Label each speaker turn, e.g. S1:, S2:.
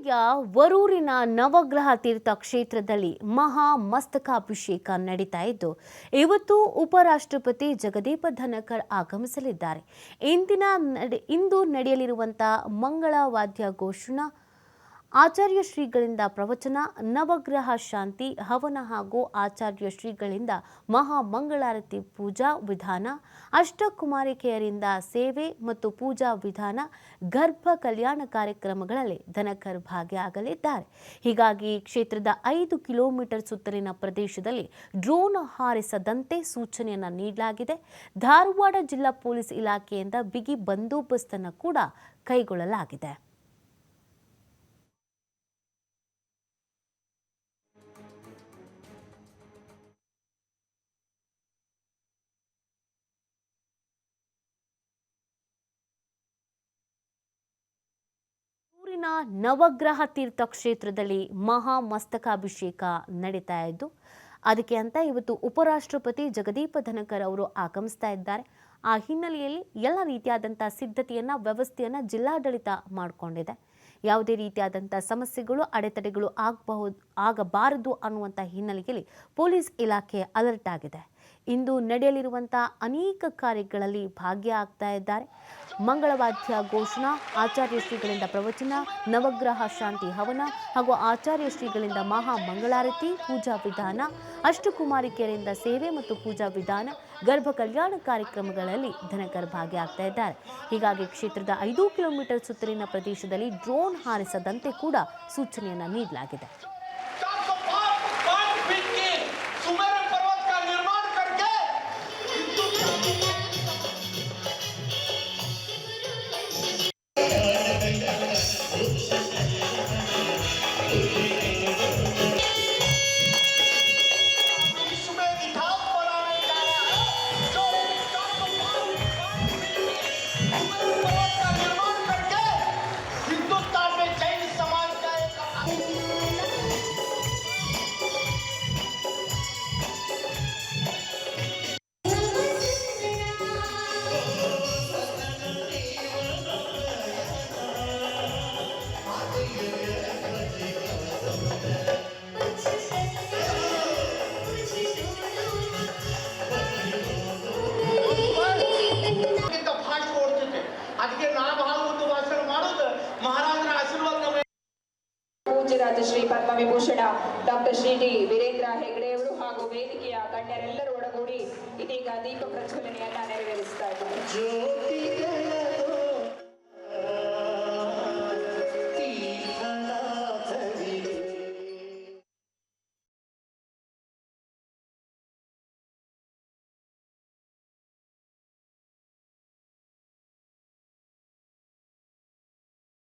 S1: ಹುಬ್ಬಳ್ಳಿಯ ವರೂರಿನ ನವಗ್ರಹ ತೀರ್ಥ ಕ್ಷೇತ್ರದಲ್ಲಿ ಮಹಾ ಮಸ್ತಕಾಭಿಷೇಕ ನಡೀತಾ ಇದ್ದು ಇವತ್ತು ಉಪರಾಷ್ಟ್ರಪತಿ ಜಗದೀಪ ಧನಕರ್ ಆಗಮಿಸಲಿದ್ದಾರೆ. ಇಂದು ನಡೆಯಲಿರುವಂತಹ ಮಂಗಳ ವಾದ್ಯ ಘೋಷಣ, ಆಚಾರ್ಯ ಶ್ರೀಗಳಿಂದ ಪ್ರವಚನ, ನವಗ್ರಹ ಶಾಂತಿ ಹವನ ಹಾಗೂ ಆಚಾರ್ಯ ಶ್ರೀಗಳಿಂದ ಮಹಾ ಮಂಗಳಾರತಿ ಪೂಜಾ ವಿಧಾನ, ಅಷ್ಟಕುಮಾರಿಕೆಯರಿಂದ ಸೇವೆ ಮತ್ತು ಪೂಜಾ ವಿಧಾನ, ಗರ್ಭ ಕಲ್ಯಾಣ ಕಾರ್ಯಕ್ರಮಗಳಲ್ಲಿ ಧನಕರ್ ಭಾಗಿಯಾಗಲಿದ್ದಾರೆ. ಹೀಗಾಗಿ ಕ್ಷೇತ್ರದ 5 ಕಿಲೋಮೀಟರ್ ಸುತ್ತಲಿನ ಪ್ರದೇಶದಲ್ಲಿ ಡ್ರೋನ್ ಹಾರಿಸದಂತೆ ಸೂಚನೆಯನ್ನು ನೀಡಲಾಗಿದೆ. ಧಾರವಾಡ ಜಿಲ್ಲಾ ಪೊಲೀಸ್ ಇಲಾಖೆಯಿಂದ ಬಿಗಿ ಬಂದೋಬಸ್ತನ್ನು ಕೂಡ ಕೈಗೊಳ್ಳಲಾಗಿದೆ. ಊರಿನ ನವಗ್ರಹ ತೀರ್ಥ ಕ್ಷೇತ್ರದಲ್ಲಿ ಮಹಾ ಮಸ್ತಕಾಭಿಷೇಕ ನಡೀತಾ ಇದ್ದು ಅದಕ್ಕೆ ಅಂತ ಇವತ್ತು ಉಪರಾಷ್ಟ್ರಪತಿ ಜಗದೀಪ ಧನಕರ್ ಅವರು ಆಗಮಿಸ್ತಾ ಇದ್ದಾರೆ. ಆ ಹಿನ್ನೆಲೆಯಲ್ಲಿ ಎಲ್ಲ ರೀತಿಯಾದಂಥ ವ್ಯವಸ್ಥೆಯನ್ನು ಜಿಲ್ಲಾಡಳಿತ ಮಾಡಿಕೊಂಡಿದೆ. ಯಾವುದೇ ರೀತಿಯಾದಂಥ ಸಮಸ್ಯೆಗಳು, ಅಡೆತಡೆಗಳು ಆಗಬಾರದು ಅನ್ನುವಂಥ ಹಿನ್ನೆಲೆಯಲ್ಲಿ ಪೊಲೀಸ್ ಇಲಾಖೆ ಅಲರ್ಟ್ ಆಗಿದೆ. ಇಂದು ನಡೆಯಲಿರುವಂಥ ಅನೇಕ ಕಾರ್ಯಗಳಲ್ಲಿ ಭಾಗಿಯಾಗ್ತಾ ಇದ್ದಾರೆ. ಮಂಗಳವಾದ್ಯ ಘೋಷಣಾ, ಆಚಾರ್ಯ ಶ್ರೀಗಳಿಂದ ಪ್ರವಚನ, ನವಗ್ರಹ ಶಾಂತಿ ಹವನ ಹಾಗೂ ಆಚಾರ್ಯ ಶ್ರೀಗಳಿಂದ ಮಹಾ ಮಂಗಳಾರತಿ ಪೂಜಾ ವಿಧಾನ, ಅಷ್ಟಕುಮಾರಿಕೆಯರಿಂದ ಸೇವೆ ಮತ್ತು ಪೂಜಾ ವಿಧಾನ, ಗರ್ಭ ಕಲ್ಯಾಣ ಕಾರ್ಯಕ್ರಮಗಳಲ್ಲಿ ಧನಕರ್ ಭಾಗಿಯಾಗ್ತಾ ಇದ್ದಾರೆ. ಹೀಗಾಗಿ ಕ್ಷೇತ್ರದ 5 ಕಿಲೋಮೀಟರ್ ಸುತ್ತಲಿನ ಪ್ರದೇಶದಲ್ಲಿ ಡ್ರೋನ್ ಹಾರಿಸದಂತೆ ಕೂಡ ಸೂಚನೆಯನ್ನು ನೀಡಲಾಗಿದೆ.
S2: ಪೂಜ್ಯರಾದ ಶ್ರೀ ಪದ್ಮವಿಭೂಷಣ ಡಾಕ್ಟರ್ ಶ್ರೀ ಡಿ ವೀರೇಂದ್ರ ಹೆಗಡೆ ಅವರು ಹಾಗೂ ವೇದಿಕೆಯ ಗಣ್ಯರೆಲ್ಲರೂ ಒಳಗೂಡಿ ಇದೀಗ ದೀಪ ಪ್ರಜ್ವಲನೆಯನ್ನ ನೆರವೇರಿಸ್ತಾ ಇದ್ದಾರೆ.